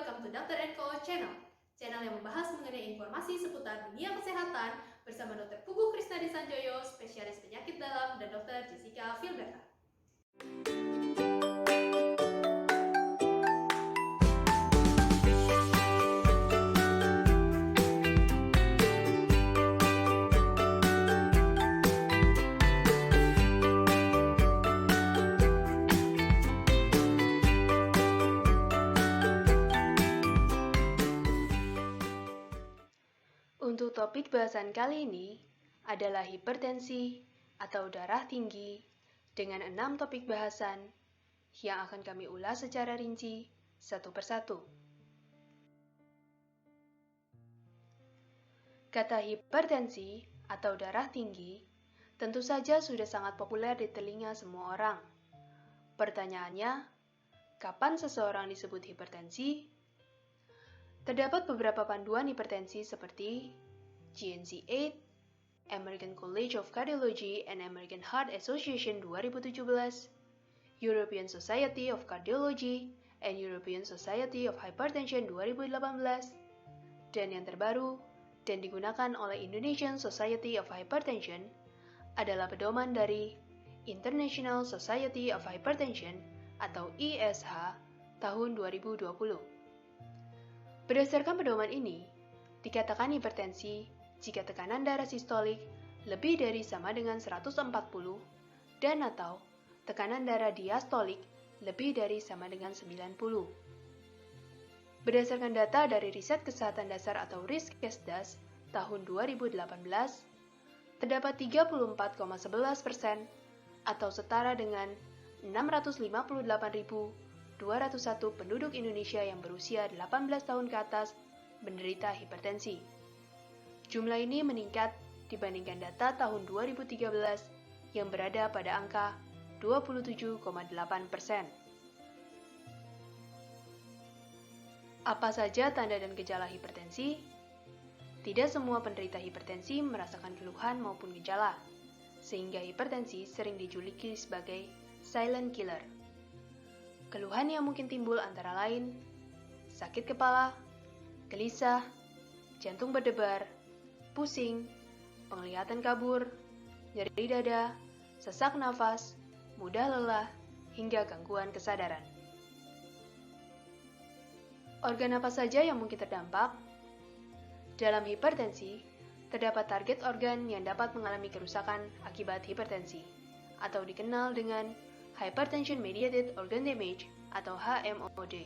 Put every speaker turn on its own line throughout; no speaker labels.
welcome to Dr. Co Channel. Channel yang membahas mengenai informasi seputar dunia kesehatan bersama Dr. Pugu Krisnadi Sanjoyo, spesialis penyakit dalam, dan Dr. Jessica Filberta.
Untuk topik bahasan kali ini adalah hipertensi atau darah tinggi dengan 6 topik bahasan yang akan kami ulas secara rinci satu persatu. Kata hipertensi atau darah tinggi tentu saja sudah sangat populer di telinga semua orang. Pertanyaannya, kapan seseorang disebut hipertensi? Terdapat beberapa panduan hipertensi seperti GNC-8, American College of Cardiology and American Heart Association 2017, European Society of Cardiology, and European Society of Hypertension 2018, dan yang terbaru dan digunakan oleh Indonesian Society of Hypertension adalah pedoman dari International Society of Hypertension atau ISH tahun 2020. Berdasarkan pedoman ini, dikatakan hipertensi jika tekanan darah sistolik lebih dari sama dengan 140 dan atau tekanan darah diastolik lebih dari sama dengan 90. Berdasarkan data dari Riset Kesehatan Dasar atau Riskesdas tahun 2018, terdapat 34,11% atau setara dengan 658.201 penduduk Indonesia yang berusia 18 tahun ke atas menderita hipertensi. Jumlah ini meningkat dibandingkan data tahun 2013 yang berada pada angka 27,8%. Apa saja tanda dan gejala hipertensi? Tidak semua penderita hipertensi merasakan keluhan maupun gejala, sehingga hipertensi sering dijuluki sebagai silent killer. Keluhan yang mungkin timbul antara lain sakit kepala, gelisah, jantung berdebar, pusing, penglihatan kabur, nyeri dada, sesak nafas, mudah lelah, hingga gangguan kesadaran. Organ apa saja yang mungkin terdampak? Dalam hipertensi, terdapat target organ yang dapat mengalami kerusakan akibat hipertensi, atau dikenal dengan Hypertension-Mediated Organ Damage atau HMOD.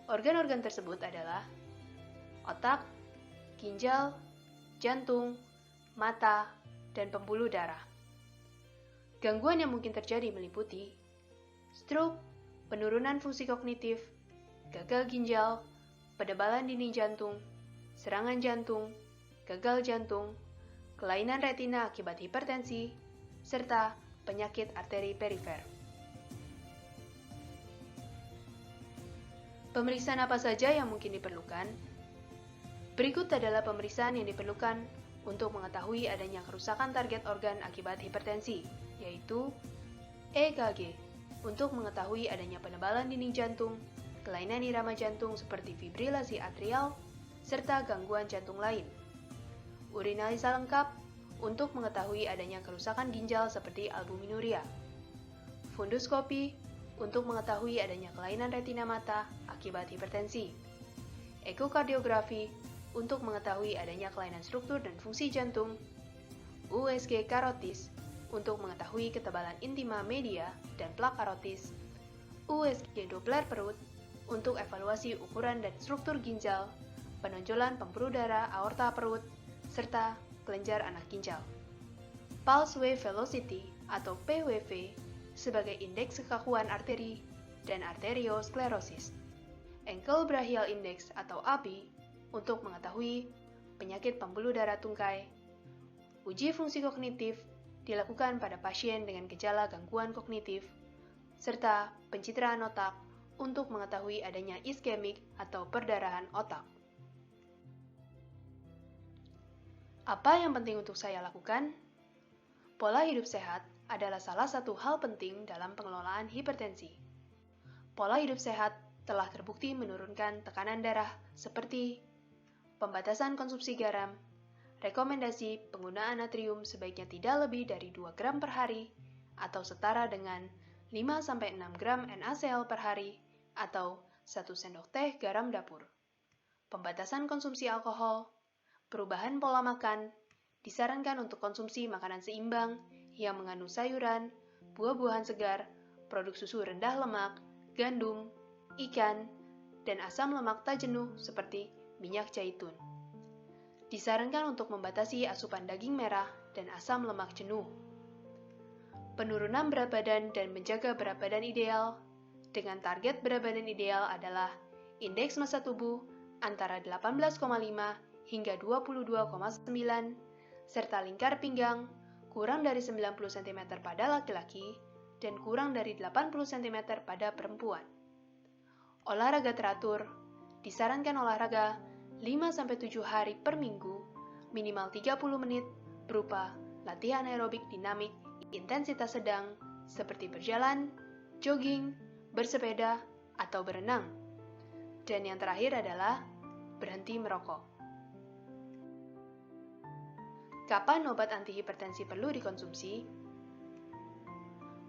Organ-organ tersebut adalah otak, ginjal, jantung, mata, dan pembuluh darah. Gangguan yang mungkin terjadi meliputi stroke, penurunan fungsi kognitif, gagal ginjal, pedebalan dinding jantung, serangan jantung, gagal jantung, kelainan retina akibat hipertensi, serta penyakit arteri perifer. Pemeriksaan apa saja yang mungkin diperlukan? Berikut adalah pemeriksaan yang diperlukan untuk mengetahui adanya kerusakan target organ akibat hipertensi, yaitu EKG untuk mengetahui adanya penebalan dinding jantung, kelainan irama jantung seperti fibrilasi atrial, serta gangguan jantung lain. Urinalisa lengkap untuk mengetahui adanya kerusakan ginjal seperti albuminuria. Funduskopi untuk mengetahui adanya kelainan retina mata akibat hipertensi. Ekokardiografi untuk mengetahui adanya kelainan struktur dan fungsi jantung. USG karotis untuk mengetahui ketebalan intima media dan plak karotis. USG Doppler perut untuk evaluasi ukuran dan struktur ginjal, penonjolan pembuluh darah aorta perut, serta kelenjar anak ginjal. Pulse Wave Velocity atau PWV sebagai indeks kekakuan arteri dan arteriosklerosis. Ankle Brachial Index atau ABI untuk mengetahui penyakit pembuluh darah tungkai. Uji fungsi kognitif dilakukan pada pasien dengan gejala gangguan kognitif, serta pencitraan otak untuk mengetahui adanya iskemik atau perdarahan otak. Apa yang penting untuk saya lakukan? Pola hidup sehat adalah salah satu hal penting dalam pengelolaan hipertensi. Pola hidup sehat telah terbukti menurunkan tekanan darah seperti pembatasan konsumsi garam, rekomendasi penggunaan natrium sebaiknya tidak lebih dari 2 gram per hari atau setara dengan 5-6 gram NaCl per hari atau 1 sendok teh garam dapur. Pembatasan konsumsi alkohol, perubahan pola makan, disarankan untuk konsumsi makanan seimbang yang mengandung sayuran, buah-buahan segar, produk susu rendah lemak, gandum, ikan, dan asam lemak tak jenuh seperti minyak zaitun. Disarankan untuk membatasi asupan daging merah dan asam lemak jenuh. Penurunan berat badan dan menjaga berat badan ideal dengan target berat badan ideal adalah indeks massa tubuh antara 18,5 hingga 22,9 serta lingkar pinggang kurang dari 90 cm pada laki-laki dan kurang dari 80 cm pada perempuan. Olahraga teratur, disarankan olahraga 5-7 hari per minggu, minimal 30 menit berupa latihan aerobik dinamik intensitas sedang seperti berjalan, jogging, bersepeda, atau berenang. Dan yang terakhir adalah berhenti merokok. Kapan obat antihipertensi perlu dikonsumsi?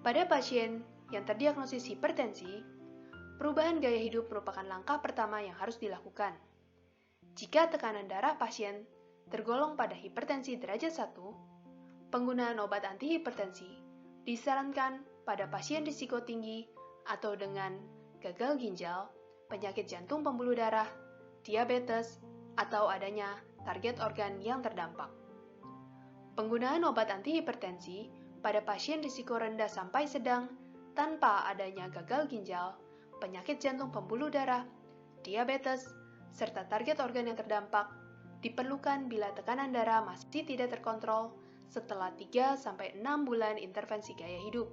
Pada pasien yang terdiagnosis hipertensi, perubahan gaya hidup merupakan langkah pertama yang harus dilakukan. Jika tekanan darah pasien tergolong pada hipertensi derajat 1, penggunaan obat antihipertensi disarankan pada pasien risiko tinggi atau dengan gagal ginjal, penyakit jantung pembuluh darah, diabetes, atau adanya target organ yang terdampak. Penggunaan obat antihipertensi pada pasien risiko rendah sampai sedang tanpa adanya gagal ginjal, penyakit jantung pembuluh darah, diabetes, serta target organ yang terdampak diperlukan bila tekanan darah masih tidak terkontrol setelah 3-6 bulan intervensi gaya hidup.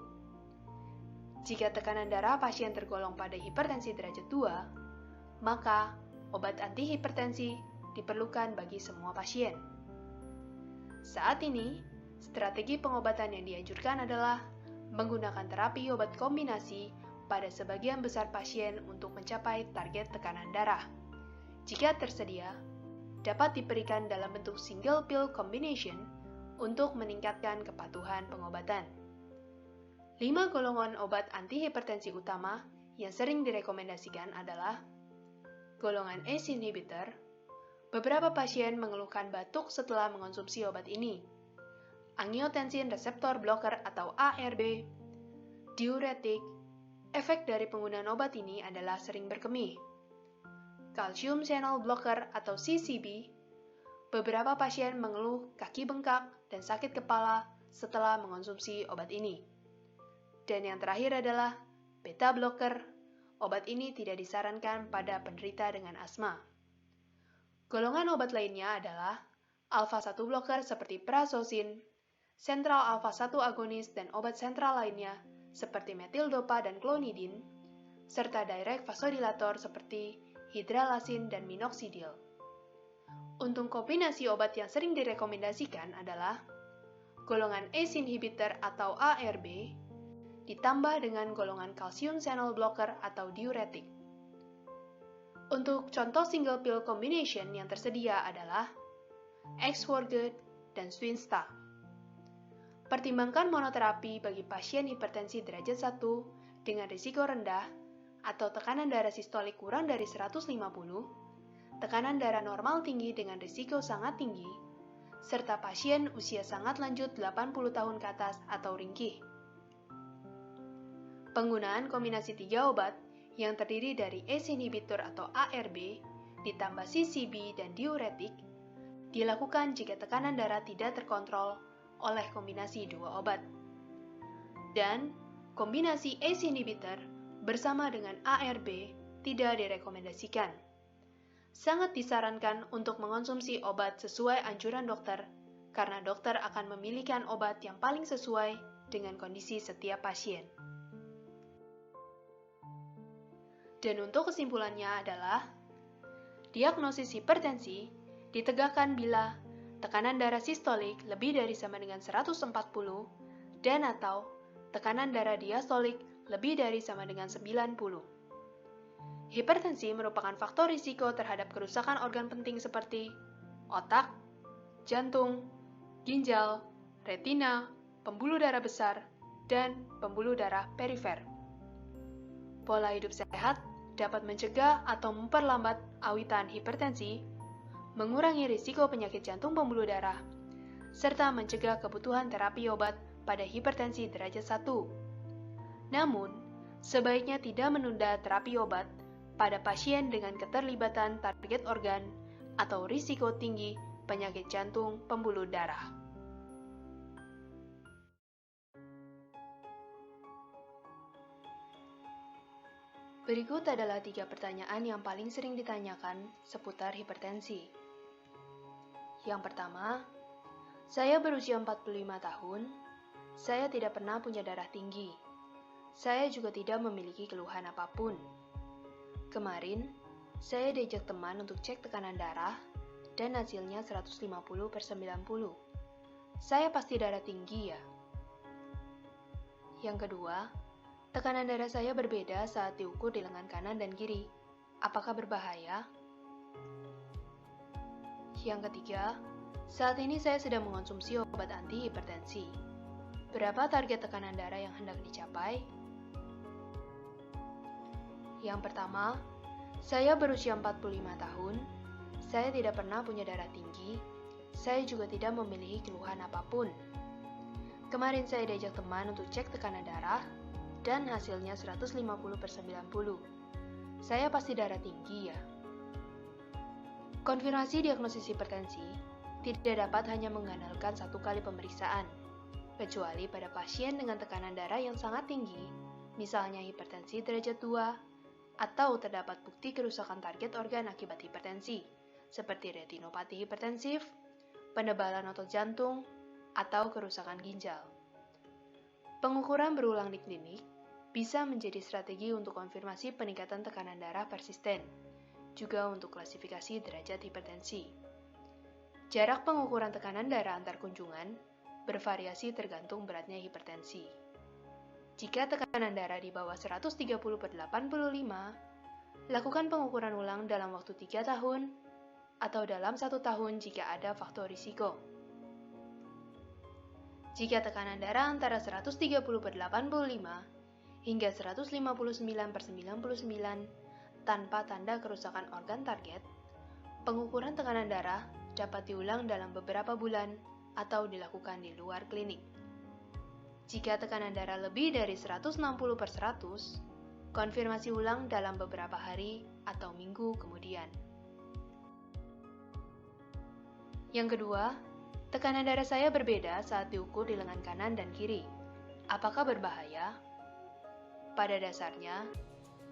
Jika tekanan darah pasien tergolong pada hipertensi derajat 2, maka obat antihipertensi diperlukan bagi semua pasien. Saat ini, strategi pengobatan yang dianjurkan adalah menggunakan terapi obat kombinasi pada sebagian besar pasien untuk mencapai target tekanan darah. Jika tersedia, dapat diberikan dalam bentuk single pill combination untuk meningkatkan kepatuhan pengobatan. 5 golongan obat antihipertensi utama yang sering direkomendasikan adalah golongan ACE inhibitor. Beberapa pasien mengeluhkan batuk setelah mengonsumsi obat ini. Angiotensin reseptor blocker atau ARB, diuretik, efek dari penggunaan obat ini adalah sering berkemih. Calcium channel blocker atau CCB, beberapa pasien mengeluh kaki bengkak dan sakit kepala setelah mengonsumsi obat ini. Dan yang terakhir adalah beta blocker. Obat ini tidak disarankan pada penderita dengan asma. Golongan obat lainnya adalah alpha-1 blocker seperti prazosin, sentral alpha-1 agonis dan obat sentral lainnya seperti metildopa dan klonidin, serta direct vasodilator seperti hidralazin dan minoxidil. Untuk kombinasi obat yang sering direkomendasikan adalah golongan ACE inhibitor atau ARB ditambah dengan golongan calcium channel blocker atau diuretik. Untuk contoh single pill combination yang tersedia adalah Exforget dan Swinsta. Pertimbangkan monoterapi bagi pasien hipertensi derajat 1 dengan risiko rendah atau tekanan darah sistolik kurang dari 150, tekanan darah normal tinggi dengan risiko sangat tinggi, serta pasien usia sangat lanjut 80 tahun ke atas atau ringkih. Penggunaan kombinasi 3 obat yang terdiri dari ACE inhibitor atau ARB ditambah CCB dan diuretik dilakukan jika tekanan darah tidak terkontrol oleh kombinasi 2 obat. Dan kombinasi ACE inhibitor bersama dengan ARB tidak direkomendasikan. Sangat disarankan untuk mengonsumsi obat sesuai anjuran dokter karena dokter akan memilihkan obat yang paling sesuai dengan kondisi setiap pasien. Dan untuk kesimpulannya adalah, diagnosis hipertensi ditegakkan bila tekanan darah sistolik lebih dari sama dengan 140 dan atau tekanan darah diastolik lebih dari sama dengan 90. Hipertensi merupakan faktor risiko terhadap kerusakan organ penting seperti otak, jantung, ginjal, retina, pembuluh darah besar, dan pembuluh darah perifer. Pola hidup sehat dapat mencegah atau memperlambat awitan hipertensi, mengurangi risiko penyakit jantung pembuluh darah, serta mencegah kebutuhan terapi obat pada hipertensi derajat 1. Namun, sebaiknya tidak menunda terapi obat pada pasien dengan keterlibatan target organ atau risiko tinggi penyakit jantung pembuluh darah. Berikut adalah 3 pertanyaan yang paling sering ditanyakan seputar hipertensi. Yang pertama, saya berusia 45 tahun, saya tidak pernah punya darah tinggi. Saya juga tidak memiliki keluhan apapun. Kemarin, saya diajak teman untuk cek tekanan darah dan hasilnya 150/90. Saya pasti darah tinggi ya? Yang kedua, tekanan darah saya berbeda saat diukur di lengan kanan dan kiri. Apakah berbahaya? Yang ketiga, saat ini saya sedang mengonsumsi obat anti-hipertensi. Berapa target tekanan darah yang hendak dicapai? Yang pertama, saya berusia 45 tahun, saya tidak pernah punya darah tinggi, saya juga tidak memiliki keluhan apapun. Kemarin saya diajak teman untuk cek tekanan darah, dan hasilnya 150/90. Saya pasti darah tinggi ya? Konfirmasi diagnosis hipertensi tidak dapat hanya mengandalkan satu kali pemeriksaan, kecuali pada pasien dengan tekanan darah yang sangat tinggi, misalnya hipertensi derajat 2, atau terdapat bukti kerusakan target organ akibat hipertensi, seperti retinopati hipertensif, penebalan otot jantung, atau kerusakan ginjal. Pengukuran berulang di klinik bisa menjadi strategi untuk konfirmasi peningkatan tekanan darah persisten, juga untuk klasifikasi derajat hipertensi. Jarak pengukuran tekanan darah antar kunjungan bervariasi tergantung beratnya hipertensi. Jika tekanan darah di bawah 130/85, lakukan pengukuran ulang dalam waktu 3 tahun atau dalam 1 tahun jika ada faktor risiko. Jika tekanan darah antara 130/85 hingga 159/99 tanpa tanda kerusakan organ target, pengukuran tekanan darah dapat diulang dalam beberapa bulan atau dilakukan di luar klinik. Jika tekanan darah lebih dari 160/100, konfirmasi ulang dalam beberapa hari atau minggu kemudian. Yang kedua, tekanan darah saya berbeda saat diukur di lengan kanan dan kiri. Apakah berbahaya? Pada dasarnya,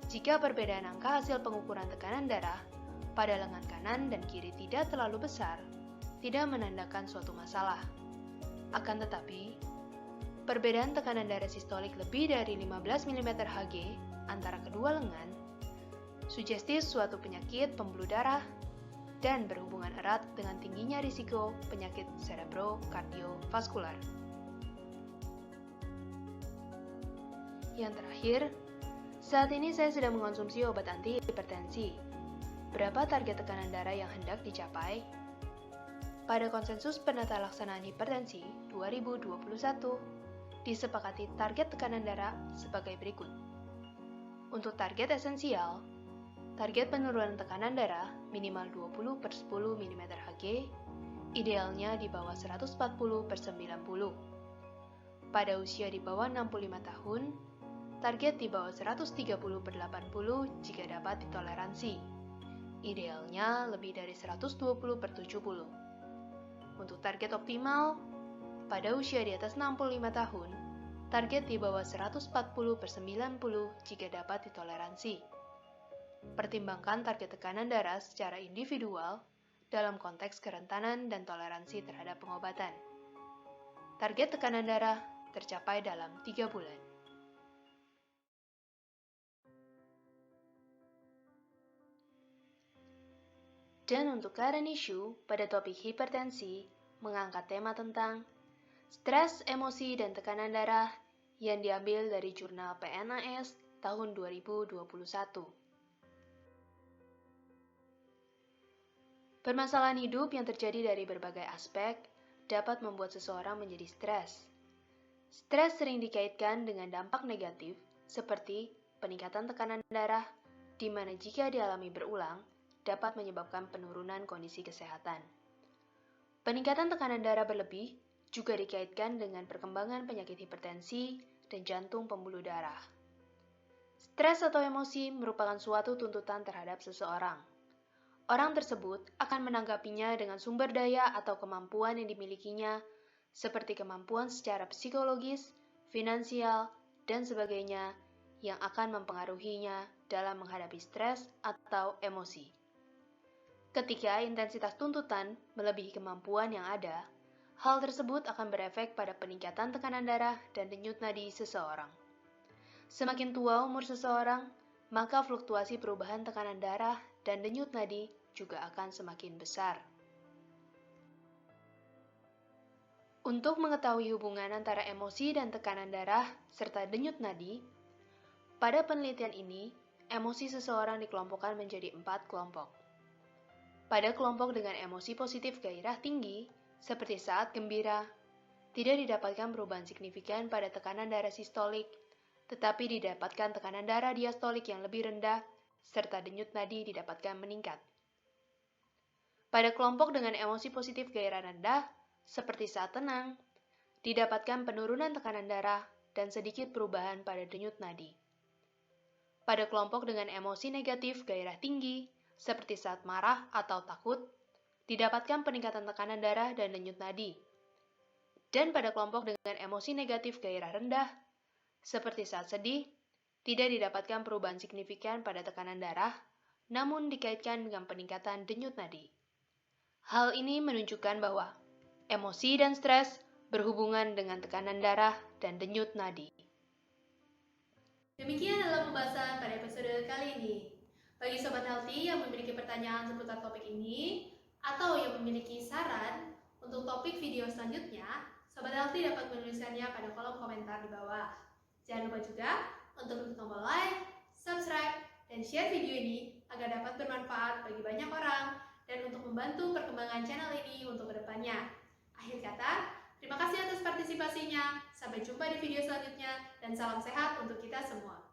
jika perbedaan angka hasil pengukuran tekanan darah pada lengan kanan dan kiri tidak terlalu besar, tidak menandakan suatu masalah. Akan tetapi, perbedaan tekanan darah sistolik lebih dari 15 mm Hg antara kedua lengan sugestif suatu penyakit pembuluh darah dan berhubungan erat dengan tingginya risiko penyakit cerebrokardiovaskular. Yang terakhir, saat ini saya sedang mengonsumsi obat anti-hipertensi. Berapa target tekanan darah yang hendak dicapai? Pada konsensus penata laksanaan hipertensi 2021, disepakati target tekanan darah sebagai berikut. Untuk target esensial, target penurunan tekanan darah minimal 20/10 mm Hg, idealnya di bawah 140/90. Pada usia di bawah 65 tahun, target di bawah 130/80 jika dapat ditoleransi, idealnya lebih dari 120/70. Untuk target optimal, pada usia di atas 65 tahun, target di bawah 140/90 jika dapat ditoleransi. Pertimbangkan target tekanan darah secara individual dalam konteks kerentanan dan toleransi terhadap pengobatan. Target tekanan darah tercapai dalam 3 bulan. Dan untuk current issue pada topik hipertensi, mengangkat tema tentang stres, emosi, dan tekanan darah yang diambil dari jurnal PNAS tahun 2021. Permasalahan hidup yang terjadi dari berbagai aspek dapat membuat seseorang menjadi stres. Stres sering dikaitkan dengan dampak negatif seperti peningkatan tekanan darah, di mana jika dialami berulang, dapat menyebabkan penurunan kondisi kesehatan. Peningkatan tekanan darah berlebih juga dikaitkan dengan perkembangan penyakit hipertensi dan jantung pembuluh darah. Stres atau emosi merupakan suatu tuntutan terhadap seseorang. Orang tersebut akan menanggapinya dengan sumber daya atau kemampuan yang dimilikinya, seperti kemampuan secara psikologis, finansial, dan sebagainya yang akan mempengaruhinya dalam menghadapi stres atau emosi. Ketika intensitas tuntutan melebihi kemampuan yang ada, hal tersebut akan berefek pada peningkatan tekanan darah dan denyut nadi seseorang. Semakin tua umur seseorang, maka fluktuasi perubahan tekanan darah dan denyut nadi juga akan semakin besar. Untuk mengetahui hubungan antara emosi dan tekanan darah serta denyut nadi, pada penelitian ini, emosi seseorang dikelompokkan menjadi 4 kelompok. Pada kelompok dengan emosi positif gairah tinggi, seperti saat gembira, tidak didapatkan perubahan signifikan pada tekanan darah sistolik, tetapi didapatkan tekanan darah diastolik yang lebih rendah, serta denyut nadi didapatkan meningkat. Pada kelompok dengan emosi positif gairah rendah, seperti saat tenang, didapatkan penurunan tekanan darah dan sedikit perubahan pada denyut nadi. Pada kelompok dengan emosi negatif gairah tinggi, seperti saat marah atau takut, didapatkan peningkatan tekanan darah dan denyut nadi. Dan pada kelompok dengan emosi negatif gairah rendah, seperti saat sedih, tidak didapatkan perubahan signifikan pada tekanan darah, namun dikaitkan dengan peningkatan denyut nadi. Hal ini menunjukkan bahwa emosi dan stres berhubungan dengan tekanan darah dan denyut nadi.
Demikian adalah pembahasan pada episode kali ini. Bagi Sobat Healthy yang memiliki pertanyaan seputar topik ini, atau yang memiliki saran untuk topik video selanjutnya, Sobat Healthy dapat menuliskannya pada kolom komentar di bawah. Jangan lupa juga untuk klik tombol like, subscribe, dan share video ini agar dapat bermanfaat bagi banyak orang dan untuk membantu perkembangan channel ini untuk kedepannya. Akhir kata, terima kasih atas partisipasinya. Sampai jumpa di video selanjutnya dan salam sehat untuk kita semua.